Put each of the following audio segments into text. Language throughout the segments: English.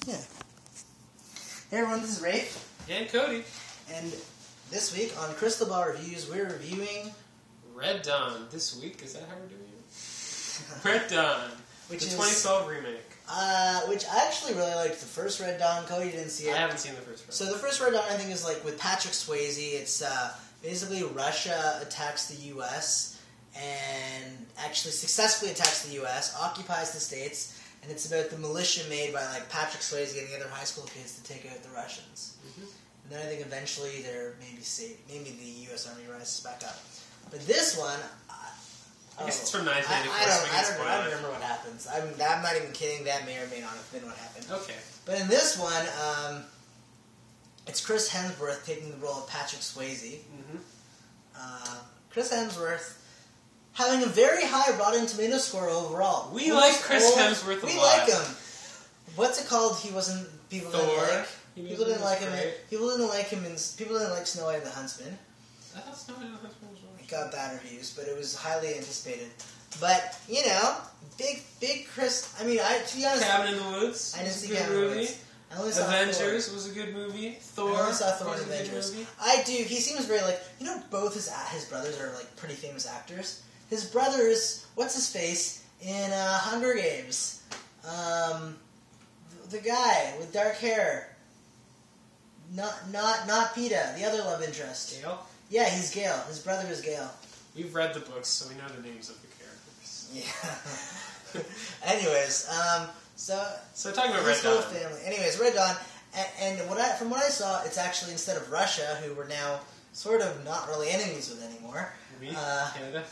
Yeah. Hey everyone, this is Rafe. And Cody. And this week on Crystal Ball Reviews, we're reviewing... Red Dawn. This week, is that how we're doing it? Red Dawn. Which the is 2012 remake. Which I actually really liked the first Red Dawn. Cody didn't see it. I haven't seen the first Red Dawn. So the first Red Dawn, I think, is like with Patrick Swayze. It's basically Russia attacks the U.S. and actually successfully attacks the U.S., occupies the States, and it's about the militia made by like Patrick Swayze getting the other high school kids to take out the Russians. Mm-hmm. And then I think eventually they're maybe the U.S. Army rises back up. But this one, I guess it's from 1984. I don't remember what happens. I'm not even kidding. That may or may not have been what happened. Okay. But in this one, it's Chris Hemsworth taking the role of Patrick Swayze. Mm-hmm. Chris Hemsworth having a very high Rotten Tomato score overall. We like Chris Hemsworth a lot. We like him. What's it called? He wasn't... People Thor. didn't like... People didn't like him. Great. People didn't like him. People didn't like Snow White and the Huntsman. I thought Snow White and the Huntsman was It got bad reviews, but it was highly anticipated. But you know, big Chris. I mean, to be honest, Cabin in the Woods. I didn't see Cabin Cabin in the Woods. I only saw Avengers Thor. was a good movie. Thor. I only saw Thor and was a good Avengers. movie. I do. He seems very like both his brothers are like pretty famous actors. His brothers, what's his face in Hunger Games? The guy with dark hair. Not Peeta, the other love interest. Gale? Yeah, he's Gale. His brother is Gale. We've read the books, so we know the names of the characters. Yeah. Anyways, so talking about his Red whole Dawn. family. Anyways, Red Dawn, and from what I saw, it's actually instead of Russia, who we're now sort of not really enemies with anymore. We? Canada?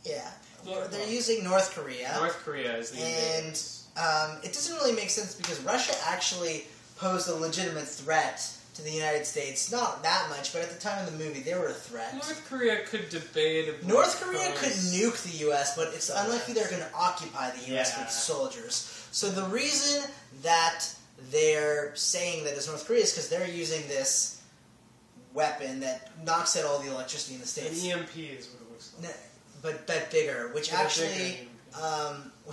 Yeah. They're using North Korea. North Korea is the invaders. And it doesn't really make sense because Russia actually posed a legitimate threat to the United States. Not that much, but at the time of the movie, they were a threat. North Korea could debatably... North Korea could nuke the U.S., but it's unlikely they're going to occupy the U.S. with soldiers. So the reason that they're saying that it's North Korea is because they're using this weapon that knocks out all the electricity in the States. An EMP is what it looks like. But bigger, which actually...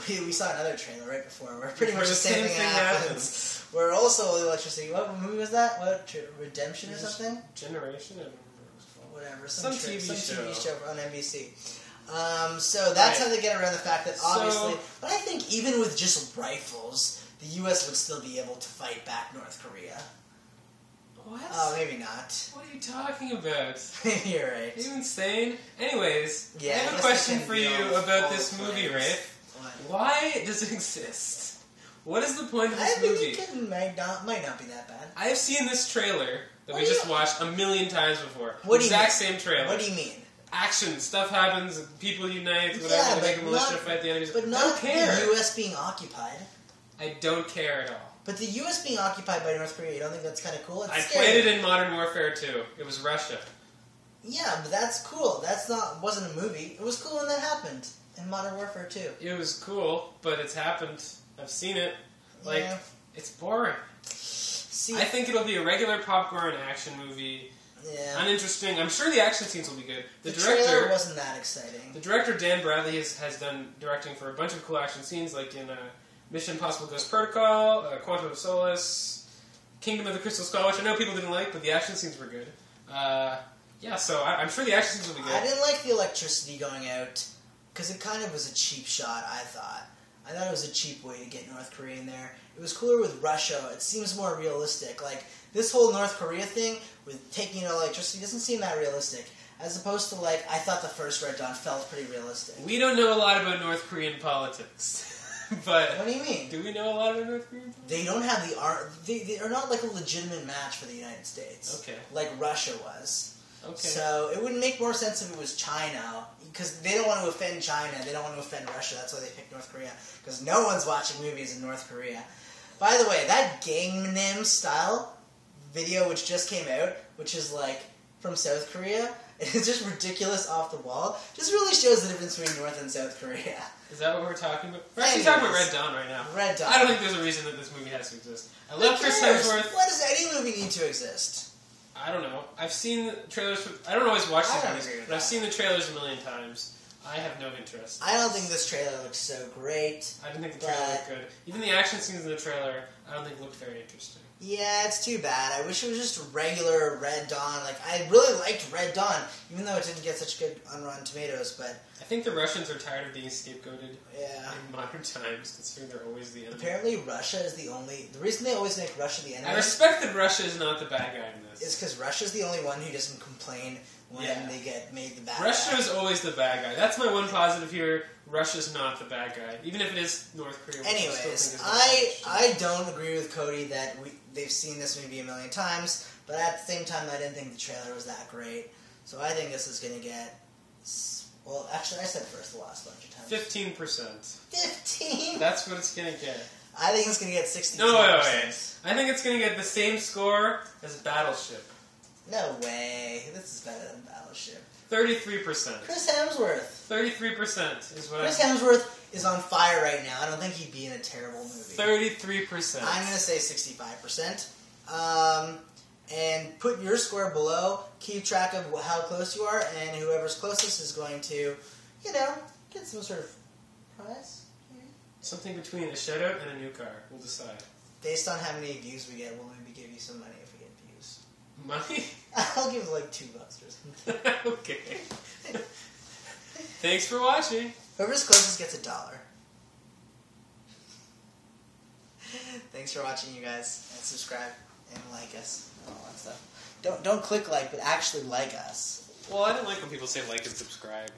we saw another trailer right before where pretty much the same thing happens. Where also the electricity... What movie was that? What? Redemption or something? Generation? I don't remember what it was called. Whatever. Some TV show on NBC. So that's how they get around the fact that obviously... But I think even with just rifles, the U.S. would still be able to fight back North Korea. What? Oh, maybe not. What are you talking about? You're right. Are you insane? Anyways, yeah, I have a question for you about this movie, Rafe. Why does it exist? What is the point of this movie? I think it might not be that bad. I have seen this trailer that we just watched a million times before. What the exact same trailer. What do you mean? Action, stuff happens, people unite, whatever, they make a militia fight the enemies. But not the U.S. being occupied. I don't care at all. But the U.S. being occupied by North Korea, you don't think that's kind of cool? I played it in Modern Warfare 2. It was Russia. Yeah, but that's cool. Wasn't a movie. It was cool when that happened in Modern Warfare 2. It was cool, but it's happened. I've seen it. It's boring. See, I think it'll be a regular popcorn action movie. Yeah. Uninteresting. I'm sure the action scenes will be good. The trailer wasn't that exciting. The director, Dan Bradley, has done directing for a bunch of cool action scenes, like in Mission Impossible Ghost Protocol, Quantum of Solace, Kingdom of the Crystal Skull, which I know people didn't like, but the action scenes were good. So I'm sure the action scenes will be good. I didn't like the electricity going out, because it kind of was a cheap shot, I thought. I thought it was a cheap way to get North Korea in there. It was cooler with Russia. It seems more realistic. Like, this whole North Korea thing with taking out electricity doesn't seem that realistic. As opposed to, like, I thought the first Red Dawn felt pretty realistic. We don't know a lot about North Korean politics. But what do you mean? Do we know a lot about North Korean politics? They don't have they are not like a legitimate match for the United States. Okay. Like Russia was. Okay. So it wouldn't make more sense if it was China, because they don't want to offend China, they don't want to offend Russia, that's why they picked North Korea, because no one's watching movies in North Korea. By the way, that Gangnam Style video which just came out, which is like from South Korea, it's just ridiculous off the wall, just really shows the difference between North and South Korea. Is that what we're talking about? We're actually talking about Red Dawn right now. Red Dawn. I don't think there's a reason that this movie has to exist. I love Chris Hemsworth. Why does any movie need to exist? I don't know. I've seen the trailers. I don't always watch these movies, but I've seen the trailers a million times. I have no interest. I don't think this trailer looks so great. I didn't think the trailer looked good. Even the action scenes in the trailer, I don't think looked very interesting. Yeah, it's too bad. I wish it was just regular Red Dawn. Like, I really liked Red Dawn, even though it didn't get such good on Rotten Tomatoes, but... I think the Russians are tired of being scapegoated Yeah. in modern times, considering they're always the enemy. Apparently Russia is the only... The reason they always make Russia the enemy... I respect that Russia is not the bad guy in this. Is because Russia's the only one who doesn't complain when they get made the bad Russia guy. is always the bad guy. That's my one positive here. Russia's not the bad guy. Even if it is North Korea. Anyways, I don't agree with Cody that they've seen this movie a million times, but at the same time, I didn't think the trailer was that great. So I think this is going to get... Well, actually, I said first the last bunch of times. 15%. 15? That's what it's going to get. I think it's going to get 62%. No, wait. I think it's going to get the same score as Battleship. No way. This is better than Battleship. 33%. Chris Hemsworth. 33% is what Chris Hemsworth is on fire right now. I don't think he'd be in a terrible movie. 33%. I'm going to say 65%. And put your score below. Keep track of how close you are, and whoever's closest is going to, get some sort of prize. Maybe? Something between a shutout and a new car. We'll decide. Based on how many views we get, we'll maybe give you some money if we get views. Money? I'll give like $2 or something. Okay. Thanks for watching. Whoever's closest gets $1. Thanks for watching, you guys, and subscribe and like us and all that stuff. Don't click like, but actually like us. Well, I don't like when people say like and subscribe.